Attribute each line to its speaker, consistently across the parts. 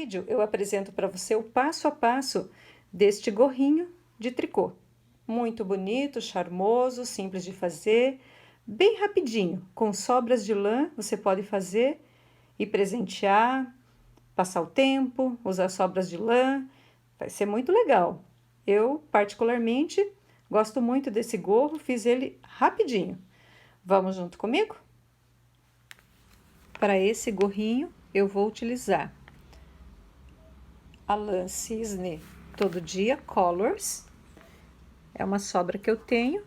Speaker 1: vídeo, eu apresento para você o passo a passo deste gorrinho de tricô. Muito bonito, charmoso, simples de fazer, bem rapidinho. Com sobras de lã, você pode fazer e presentear, passar o tempo, usar sobras de lã. Vai ser muito legal. Eu, particularmente, gosto muito desse gorro, fiz ele rapidinho. Vamos junto comigo? Para esse gorrinho, eu vou utilizar a lã cisne todo dia colors, é uma sobra que eu tenho,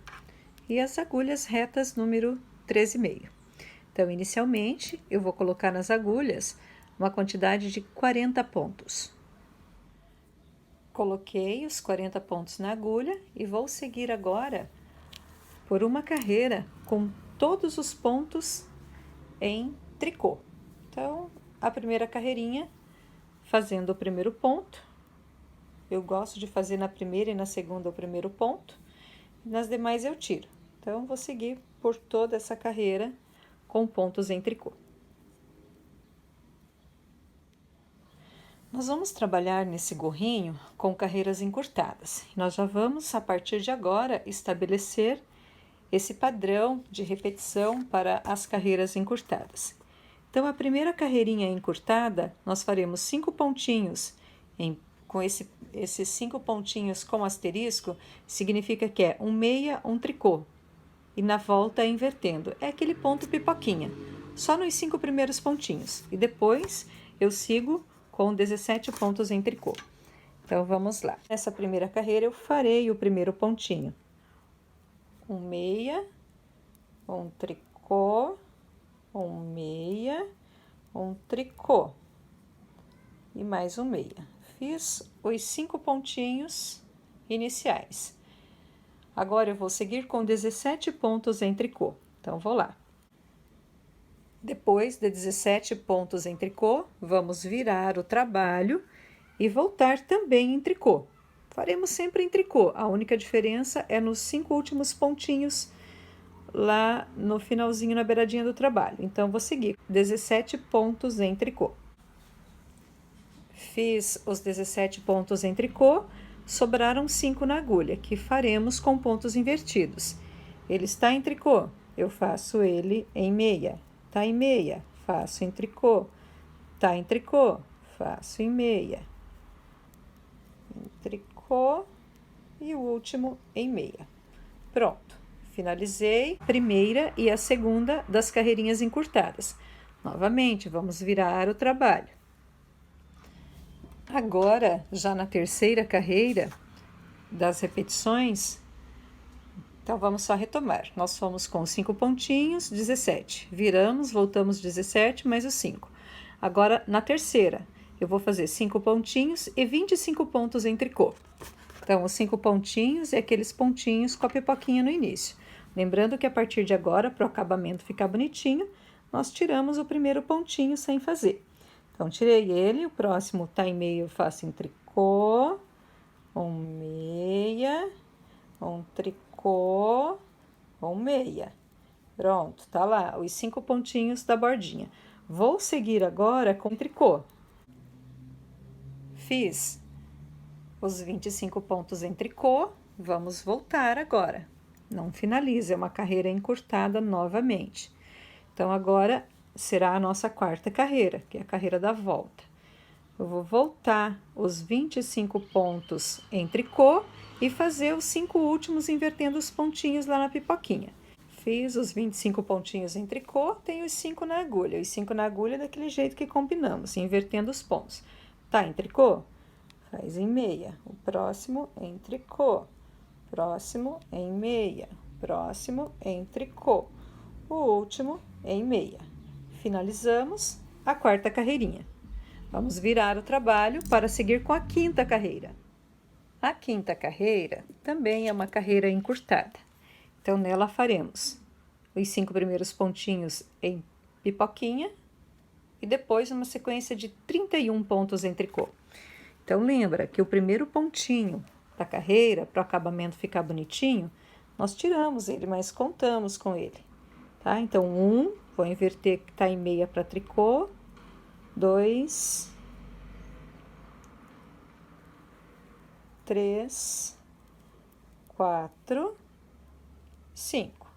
Speaker 1: e as agulhas retas número 13,5. Então, inicialmente, eu vou colocar nas agulhas uma quantidade de 40 pontos. Coloquei os 40 pontos na agulha e vou seguir agora por uma carreira com todos os pontos em tricô. Então, a primeira carreirinha, fazendo o primeiro ponto, eu gosto de fazer na primeira e na segunda o primeiro ponto, nas demais eu tiro. Então, vou seguir por toda essa carreira com pontos em tricô. Nós vamos trabalhar nesse gorrinho com carreiras encurtadas. Nós já vamos, a partir de agora, estabelecer esse padrão de repetição para as carreiras encurtadas. Então, a primeira carreirinha encurtada, nós faremos 5 pontinhos. Com esses 5 pontinhos com asterisco, significa que é um meia, um tricô. E na volta invertendo. É aquele ponto pipoquinha, só nos 5 primeiros pontinhos. E depois eu sigo com 17 pontos em tricô. Então, vamos lá. Nessa primeira carreira, eu farei o primeiro pontinho. Um meia, um tricô, um meia, um tricô e mais um meia. Fiz os 5 pontinhos iniciais. Agora, eu vou seguir com 17 pontos em tricô. Então, vou lá. Depois de 17 pontos em tricô, vamos virar o trabalho e voltar também em tricô. Faremos sempre em tricô, a única diferença é nos 5 últimos pontinhos lá no finalzinho, na beiradinha do trabalho. Então, vou seguir 17 pontos em tricô. Fiz os 17 pontos em tricô, sobraram 5 na agulha, que faremos com pontos invertidos. Ele está em tricô, eu faço ele em meia. Tá em meia, faço em tricô. Tá em tricô, faço em meia. Em tricô e o último em meia. Pronto, finalizei a primeira e a segunda das carreirinhas encurtadas. Novamente, vamos virar o trabalho. Agora, já na terceira carreira das repetições, então vamos só retomar. Nós fomos com 5 pontinhos, 17. Viramos, voltamos 17, mais os 5. Agora, na terceira, eu vou fazer 5 pontinhos e 25 pontos em tricô. Então, os 5 pontinhos é aqueles pontinhos com a pipoquinha no início. Lembrando que a partir de agora, para o acabamento ficar bonitinho, nós tiramos o primeiro pontinho sem fazer. Então, tirei ele, o próximo tá em meio, eu faço em tricô, um meia, um tricô, um meia. Pronto, tá lá, os 5 pontinhos da bordinha. Vou seguir agora com tricô. Fiz os 25 pontos em tricô, vamos voltar agora. Não finaliza, é uma carreira encurtada novamente. Então, agora será a nossa quarta carreira, que é a carreira da volta. Eu vou voltar os 25 pontos em tricô e fazer os 5 últimos invertendo os pontinhos lá na pipoquinha. Fiz os 25 pontinhos em tricô, tenho os 5 na agulha. Os 5 na agulha daquele jeito que combinamos, invertendo os pontos. Tá em tricô? Faz em meia. O próximo em tricô. Próximo em meia. Próximo em tricô. O último em meia. Finalizamos a quarta carreirinha. Vamos virar o trabalho para seguir com a quinta carreira. A quinta carreira também é uma carreira encurtada. Então, nela faremos os 5 primeiros pontinhos em pipoquinha e depois uma sequência de 31 pontos em tricô. Então, lembra que o primeiro pontinho da carreira, para o acabamento ficar bonitinho, nós tiramos ele, mas contamos com ele, tá? Então, vou inverter que tá em meia para tricô, 2, 3, 4, 5.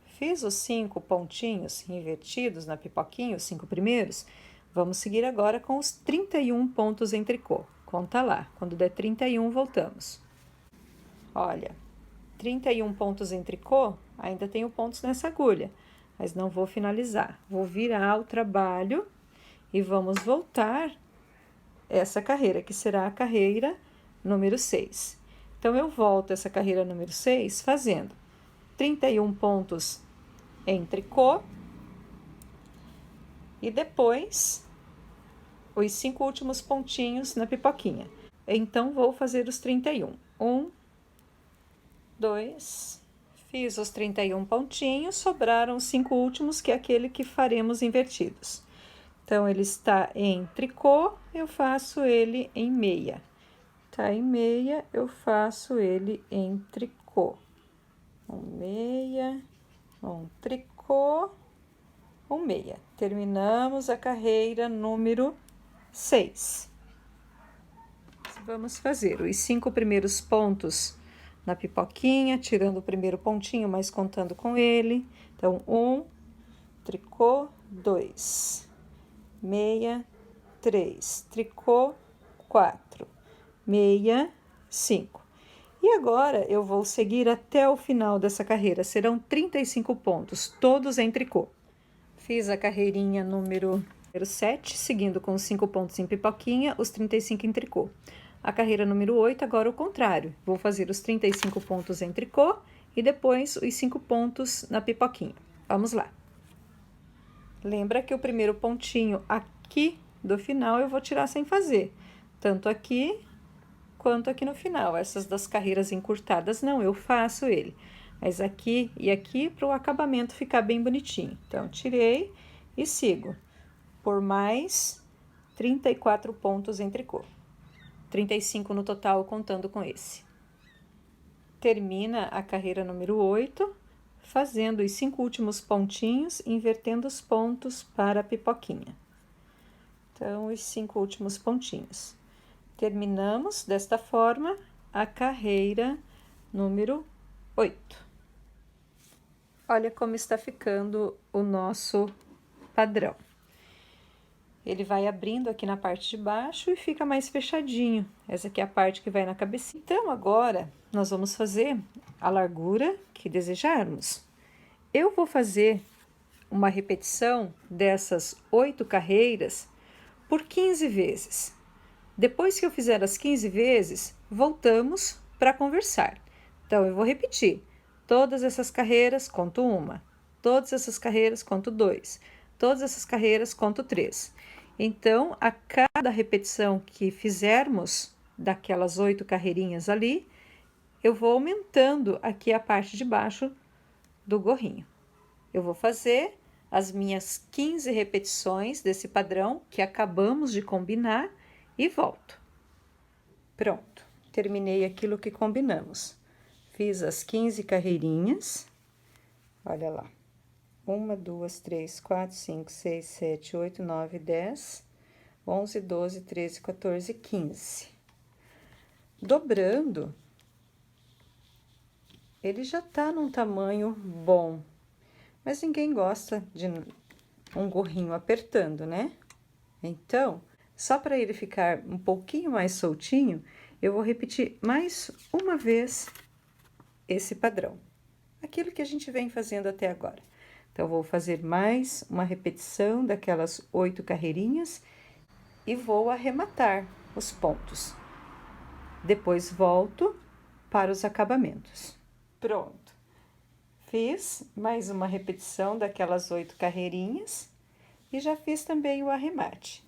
Speaker 1: Fiz os 5 pontinhos invertidos na pipoquinha, os 5 primeiros. Vamos seguir agora com os 31 pontos em tricô. Conta lá, quando der 31, voltamos. Olha, 31 pontos em tricô, ainda tenho pontos nessa agulha, mas não vou finalizar. Vou virar o trabalho e vamos voltar essa carreira, que será a carreira número 6. Então, eu volto essa carreira número 6 fazendo 31 pontos em tricô e depois os 5 últimos pontinhos na pipoquinha. Então, vou fazer os 31. 1, 2, fiz os 31 pontinhos, sobraram os 5 últimos, que é aquele que faremos invertidos. Então, ele está em tricô, eu faço ele em meia. Tá em meia, eu faço ele em tricô. Um meia, um tricô, um meia. Terminamos a carreira número 6. Vamos fazer os 5 primeiros pontos na pipoquinha, tirando o primeiro pontinho, mas contando com ele. Então, 1, tricô, 2, meia, 3, tricô, 4, meia, 5. E agora, eu vou seguir até o final dessa carreira. Serão 35 pontos, todos em tricô. Fiz a carreirinha número 7, seguindo com os 5 pontos em pipoquinha, os 35 em tricô. A carreira número 8, agora o contrário. Vou fazer os 35 pontos em tricô e depois os 5 pontos na pipoquinha. Vamos lá. Lembra que o primeiro pontinho aqui do final eu vou tirar sem fazer. Tanto aqui quanto aqui no final. Essas das carreiras encurtadas não, eu faço ele. Mas aqui e aqui para o acabamento ficar bem bonitinho. Então, tirei e sigo por mais 34 pontos em tricô. 35 no total, contando com esse. Termina a carreira número 8, fazendo os 5 últimos pontinhos, invertendo os pontos para a pipoquinha. Então, os 5 últimos pontinhos. Terminamos desta forma a carreira número 8. Olha como está ficando o nosso padrão. Ele vai abrindo aqui na parte de baixo e fica mais fechadinho. Essa aqui é a parte que vai na cabecinha. Então, agora, nós vamos fazer a largura que desejarmos. Eu vou fazer uma repetição dessas 8 carreiras por 15 vezes. Depois que eu fizer as 15 vezes, voltamos para conversar. Então, eu vou repetir. Todas essas carreiras, conto 1. Todas essas carreiras, conto 2. Todas essas carreiras, conto 3. Então, a cada repetição que fizermos daquelas 8 carreirinhas ali, eu vou aumentando aqui a parte de baixo do gorrinho. Eu vou fazer as minhas 15 repetições desse padrão que acabamos de combinar e volto. Pronto, terminei aquilo que combinamos. Fiz as 15 carreirinhas, olha lá. 1, 2, 3, 4, 5, 6, 7, 8, 9, 10, 11, 12, 13, 14, 15. Dobrando, ele já tá num tamanho bom, mas ninguém gosta de um gorrinho apertando, né? Então, só para ele ficar um pouquinho mais soltinho, eu vou repetir mais uma vez esse padrão. Aquilo que a gente vem fazendo até agora. Então, vou fazer mais uma repetição daquelas 8 carreirinhas e vou arrematar os pontos. Depois, volto para os acabamentos. Pronto. Fiz mais uma repetição daquelas 8 carreirinhas e já fiz também o arremate.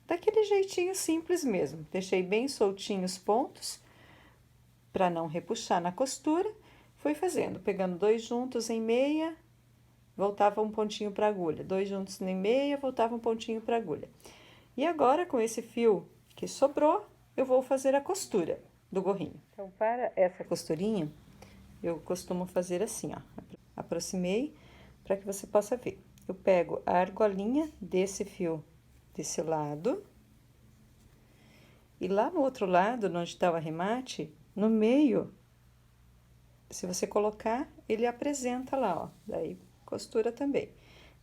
Speaker 1: Daquele jeitinho simples mesmo. Deixei bem soltinhos os pontos para não repuxar na costura. Fui fazendo, pegando 2 juntos em meia, voltava um pontinho para agulha, 2 juntos em meia, voltava um pontinho para agulha. E agora, com esse fio que sobrou, eu vou fazer a costura do gorrinho. Então, para essa costurinha, eu costumo fazer assim, ó. Aproximei para que você possa ver. Eu pego a argolinha desse fio desse lado E lá no outro lado, onde está o arremate, no meio, se você colocar, ele apresenta lá, ó. Daí, costura também.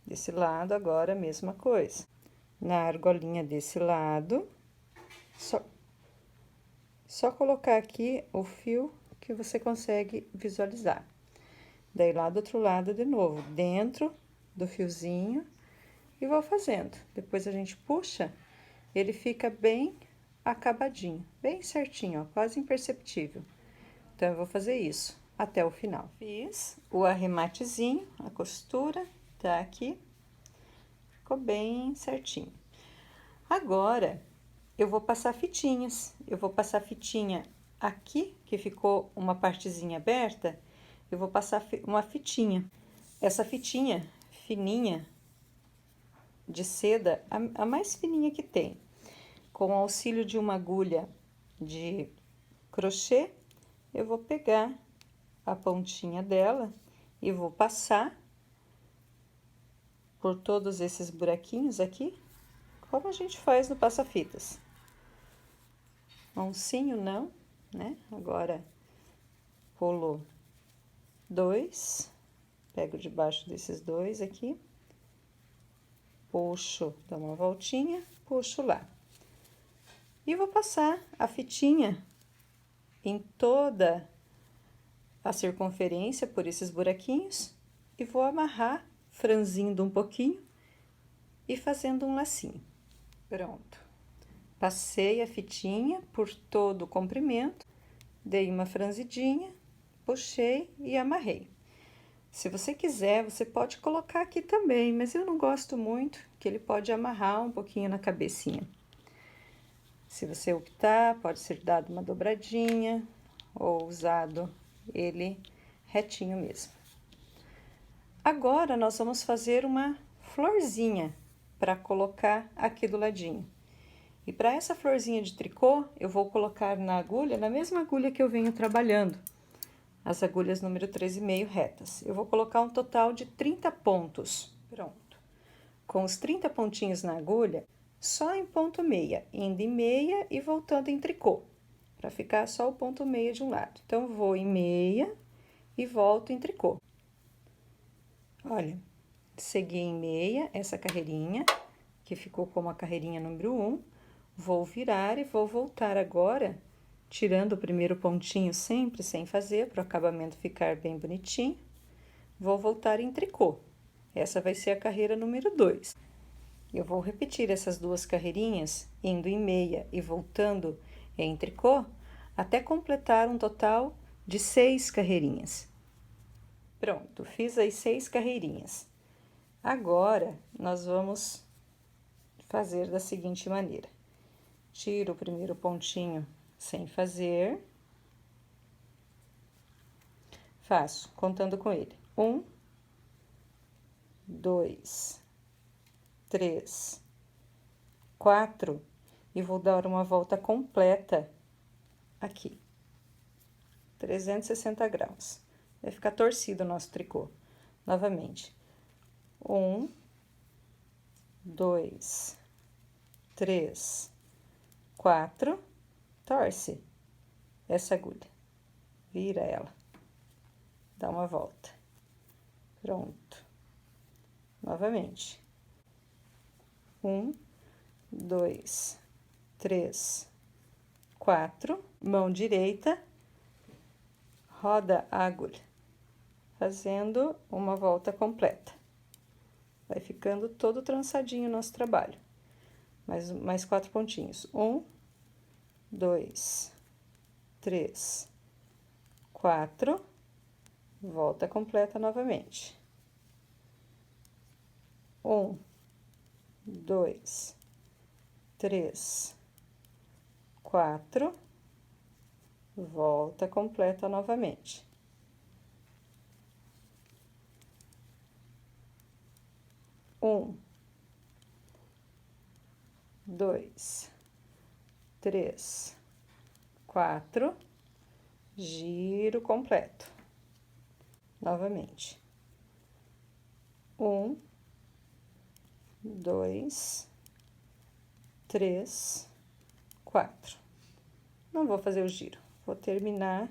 Speaker 1: Desse lado, agora, a mesma coisa. Na argolinha desse lado, só colocar aqui o fio que você consegue visualizar. Daí, lá do outro lado, de novo, dentro do fiozinho, e vou fazendo. Depois, a gente puxa, ele fica bem acabadinho, bem certinho, ó, quase imperceptível. Então, eu vou fazer isso até o final. Fiz o arrematezinho, a costura tá aqui, ficou bem certinho. Agora, eu vou passar fitinhas. Eu vou passar fitinha aqui, que ficou uma partezinha aberta, eu vou passar uma fitinha. Essa fitinha fininha de seda, a mais fininha que tem, com o auxílio de uma agulha de crochê, eu vou pegar a pontinha dela e vou passar por todos esses buraquinhos aqui, como a gente faz no passa-fitas. Oncinho não, né? Agora, pulo 2, pego debaixo desses dois aqui, puxo, dou uma voltinha, puxo lá. E vou passar a fitinha em toda a circunferência por esses buraquinhos e vou amarrar, franzindo um pouquinho e fazendo um lacinho. Pronto. Passei a fitinha por todo o comprimento, dei uma franzidinha, puxei e amarrei. Se você quiser, você pode colocar aqui também, mas eu não gosto muito, que ele pode amarrar um pouquinho na cabecinha. Se você optar, pode ser dado uma dobradinha ou usado ele retinho mesmo. Agora, nós vamos fazer uma florzinha para colocar aqui do ladinho. E para essa florzinha de tricô, eu vou colocar na agulha, na mesma agulha que eu venho trabalhando, as agulhas número 3,5 retas. Eu vou colocar um total de 30 pontos. Pronto. Com os 30 pontinhos na agulha, só em ponto meia, indo em meia e voltando em tricô, para ficar só o ponto meia de um lado. Então, vou em meia e volto em tricô. Olha, segui em meia essa carreirinha, que ficou como a carreirinha número 1, vou virar e vou voltar agora, tirando o primeiro pontinho sempre sem fazer, para o acabamento ficar bem bonitinho, vou voltar em tricô. Essa vai ser a carreira número 2. Eu vou repetir essas duas carreirinhas, indo em meia e voltando em tricô, até completar um total de 6 carreirinhas. Pronto, fiz as 6 carreirinhas. Agora, nós vamos fazer da seguinte maneira. Tiro o primeiro pontinho sem fazer. Faço, contando com ele. 1, 2, 3, 4, e vou dar uma volta completa aqui, 360 graus. Vai ficar torcido o nosso tricô. Novamente, 1, 2, 3, 4, torce essa agulha, vira ela, dá uma volta. Pronto. Novamente. 1, 2, 3, 4, mão direita, roda a agulha, fazendo uma volta completa. Vai ficando todo trançadinho o nosso trabalho. Mais 4 pontinhos. 1, 2, 3, 4, volta completa novamente. 1, 2, 3, 4, volta completa novamente. 1, 2, 3, 4, giro completo. Novamente. 1, 2, 3, 4. não vou fazer o giro, vou terminar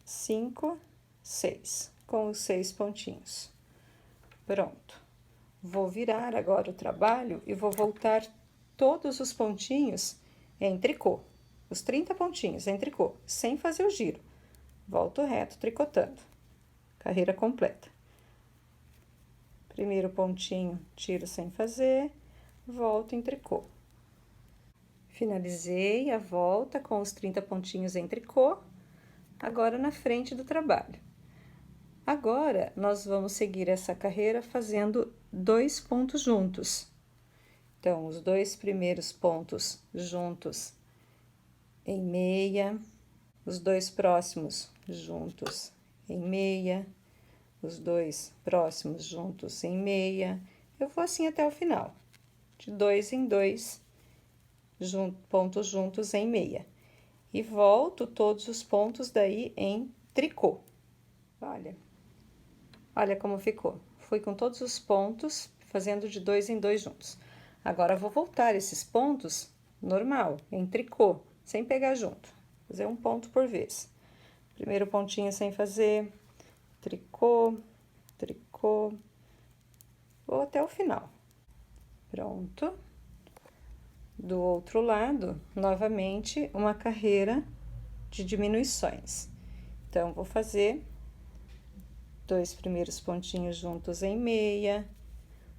Speaker 1: 5, 6, com os 6 pontinhos. Pronto. Vou virar agora o trabalho e vou voltar todos os pontinhos em tricô. Os 30 pontinhos em tricô, sem fazer o giro. Volto reto, tricotando. Carreira completa. Primeiro pontinho, tiro sem fazer, volto em tricô. Finalizei a volta com os 30 pontinhos em tricô, agora na frente do trabalho. Agora, nós vamos seguir essa carreira fazendo 2 pontos juntos. Então, os 2 primeiros pontos juntos em meia, os 2 próximos juntos em meia, os 2 próximos juntos em meia. Eu vou assim até o final, de 2 em 2 pontos juntos em meia. E volto todos os pontos daí em tricô. Olha como ficou. Fui com todos os pontos, fazendo de 2 em 2 juntos. Agora, vou voltar esses pontos normal, em tricô, sem pegar junto. Fazer um ponto por vez. Primeiro pontinho sem fazer, tricô, tricô, vou até o final. Pronto. Do outro lado, novamente, uma carreira de diminuições. Então, vou fazer 2 primeiros pontinhos juntos em meia,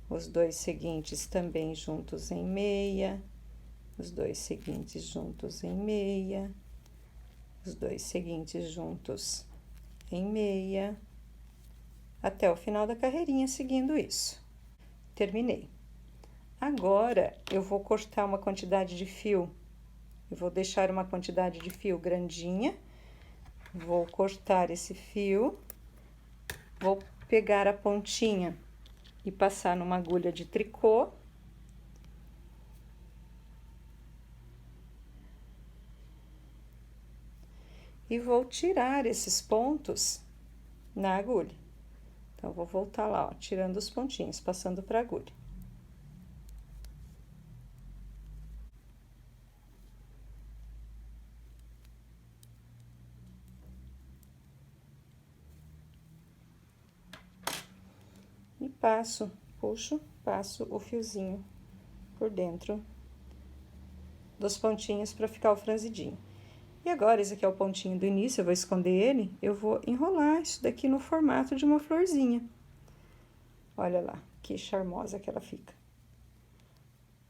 Speaker 1: os 2 seguintes também juntos em meia, os 2 seguintes juntos em meia, os 2 seguintes juntos em meia, até o final da carreirinha, seguindo isso. Terminei. Agora, eu vou cortar uma quantidade de fio, eu vou deixar uma quantidade de fio grandinha, vou cortar esse fio, vou pegar a pontinha e passar numa agulha de tricô. E vou tirar esses pontos na agulha. Então, vou voltar lá, ó, tirando os pontinhos, passando para a agulha. E puxo, passo o fiozinho por dentro dos pontinhos para ficar o franzidinho. E agora, esse aqui é o pontinho do início, eu vou esconder ele, eu vou enrolar isso daqui no formato de uma florzinha. Olha lá, que charmosa que ela fica.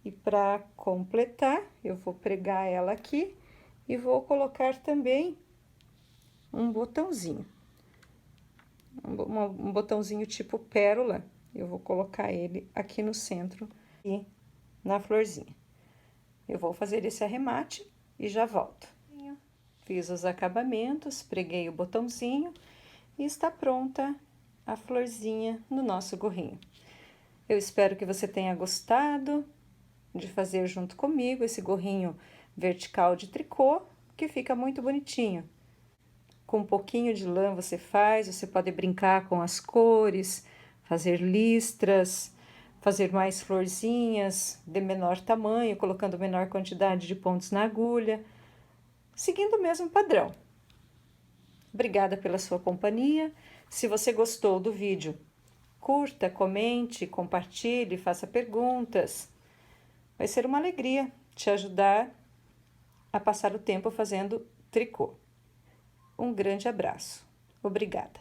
Speaker 1: E para completar, eu vou pregar ela aqui e vou colocar também um botãozinho. Um botãozinho tipo pérola, eu vou colocar ele aqui no centro e na florzinha. Eu vou fazer esse arremate e já volto. Fiz os acabamentos, preguei o botãozinho e está pronta a florzinha no nosso gorrinho. Eu espero que você tenha gostado de fazer junto comigo esse gorrinho vertical de tricô, que fica muito bonitinho. Com um pouquinho de lã você pode brincar com as cores, fazer listras, fazer mais florzinhas de menor tamanho, colocando menor quantidade de pontos na agulha, seguindo o mesmo padrão. Obrigada pela sua companhia. Se você gostou do vídeo, curta, comente, compartilhe, faça perguntas. Vai ser uma alegria te ajudar a passar o tempo fazendo tricô. Um grande abraço. Obrigada.